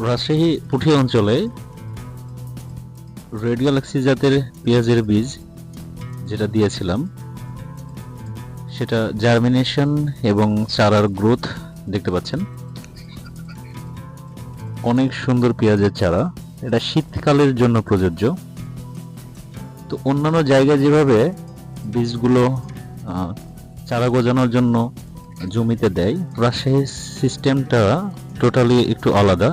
রাজশাহী পুঠি অঞ্চলে red Galaxy জাতের পেঁয়াজের বীজ যেটা দিয়েছিলাম সেটা জার্মিনেশন এবং চারার গ্রোথ দেখতে পাচ্ছেন। অনেক সুন্দর পেঁয়াজের চারা, এটা শীতকালের জন্য প্রযোজ্য। তো অন্যান্য জায়গায় যেভাবে বীজগুলো চারা গজানোর জন্য জমিতে দেয়, রাজশাহীর সিস্টেমটা টোটালি একটু আলাদা।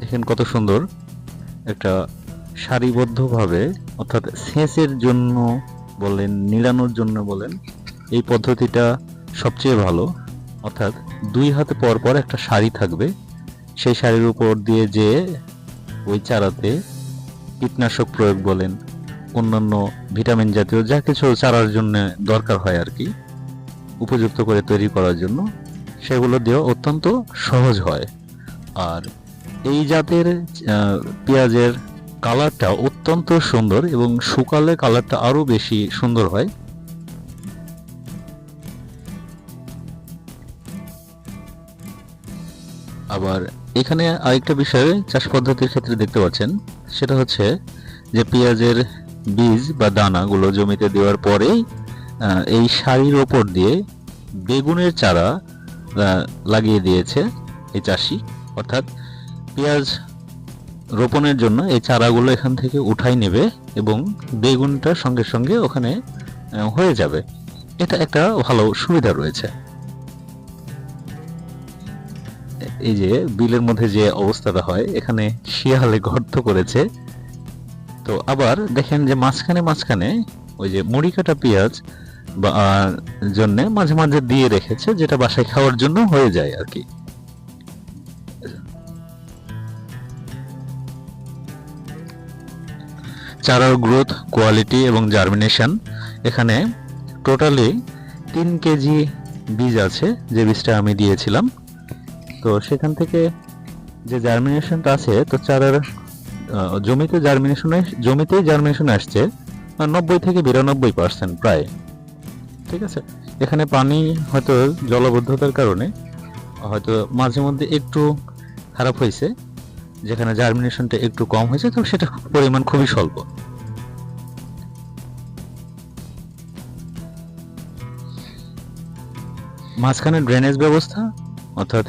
দেখেন কত সুন্দর একটা সারিবদ্ধভাবে, অর্থাৎ সেচের জন্য বলেন, নিড়ানোর জন্য বলেন, এই পদ্ধতিটা সবচেয়ে ভালো। অর্থাৎ 2 হাত পর পর একটা সারি থাকবে, সেই সারির উপর দিয়ে যে ওই চারাতে কীটনাশক প্রয়োগ বলেন, অন্যান্য ভিটামিন জাতীয় যা কিছু চারার জন্য দরকার হয় আর কি, উপযুক্ত করে তৈরি করার জন্য, সেগুলো দেওয়া অত্যন্ত সহজ হয়। আর এই জাতের পেঁয়াজের কালারটা অত্যন্ত সুন্দর এবং শুকালে কালারটা আরো বেশি সুন্দর হয়। আবার এখানে আরেকটা বিষয় চাষ পদ্ধতির ক্ষেত্রে দেখতে পাচ্ছেন, সেটা হচ্ছে যে পেঁয়াজের বীজ বা দানাগুলো জমিতে দেওয়ার পরেই এই সারির ওপর দিয়ে বেগুনের চারা লাগিয়ে দিয়েছে এই চাষি। অর্থাৎ পেঁয়াজ রোপণের জন্য এই চারাগুলো এখান থেকে উঠাই নেবে এবং বেগুনটা সঙ্গে সঙ্গে ওখানে হয়ে যাবে। এটা একটা ভালো সুবিধা রয়েছে। এই যে বিলের মধ্যে যে অবস্থাটা হয়, এখানে শিয়ালে গর্ত করেছে। তো আবার দেখেন যে মাঝখানে মাঝখানে ওই যে মুড়ি কাটা পেঁয়াজ বা জন্য মাঝে মাঝে দিয়ে রেখেছে, যেটা বাসায় খাওয়ার জন্য হয়ে যায় আর কি। চারার গ্রোথ, কোয়ালিটি এবং জার্মিনেশন, এখানে টোটালি 3 কেজি বীজ আছে, যে বীজটা আমি দিয়েছিলাম। তো সেখান থেকে যে জার্মিনেশনটা আছে, তো চারার জমিতেই জার্মিনেশন আসছে 90 থেকে 92% প্রায়। ঠিক আছে, এখানে পানি হয়তো জলবদ্ধতার কারণে হয়তো মাঝে মধ্যে একটু খারাপ হয়েছে, যেখানে জার্মিনেশনটা একটু কম হয়েছে, তো সেটা পরিমাণ খুবই স্বল্প। মাঝখানে ড্রেনেজ ব্যবস্থা, অর্থাৎ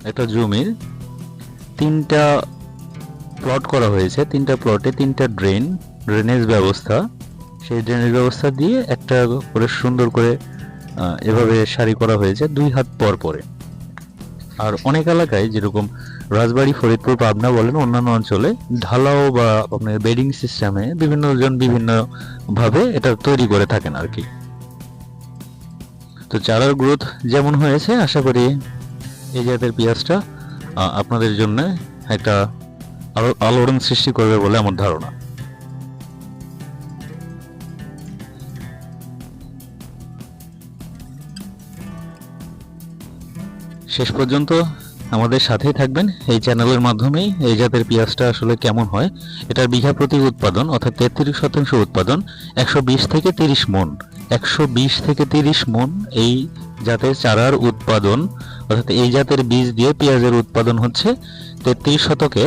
একটা জমির 3টা প্লট করা হয়েছে, 3টা প্লটে 3টা ড্রেনেজ ব্যবস্থা। সেই ড্রেনেজ ব্যবস্থা দিয়ে একটা করে সুন্দর করে এভাবে সারি করা হয়েছে 2 হাত পর পরে। আর অনেক এলাকায়, যেরকম রাজবাড়ী, ফরিদপুর, পাবনা বলেন, অন্যান্য অঞ্চলে ঢালাও বা আপনার বেডিং সিস্টেমে বিভিন্ন জন বিভিন্ন ভাবে এটা তৈরি করে থাকেন আর কি। তো চারার গ্রোথ যেমন হয়েছে, আশা করি এই জাতের পেঁয়াজটা আপনাদের জন্য একটা আলোড়ন সৃষ্টি করবে বলে আমার ধারণা। শেষ পর্যন্ত আমাদের সাথেই থাকবেন। এই চ্যানেলের মাধ্যমেই এই জাতের পেঁয়াজটা আসলে কেমন হয়, এটার বিঘা প্রতি উৎপাদন অর্থাৎ 33% উৎপাদন 120 থেকে 30 মণ, 120 থেকে 30 মণ এই জাতের চারার উৎপাদন, অর্থাৎ এই জাতের বীজ দিয়ে পেঁয়াজের উৎপাদন হচ্ছে 33 শতকে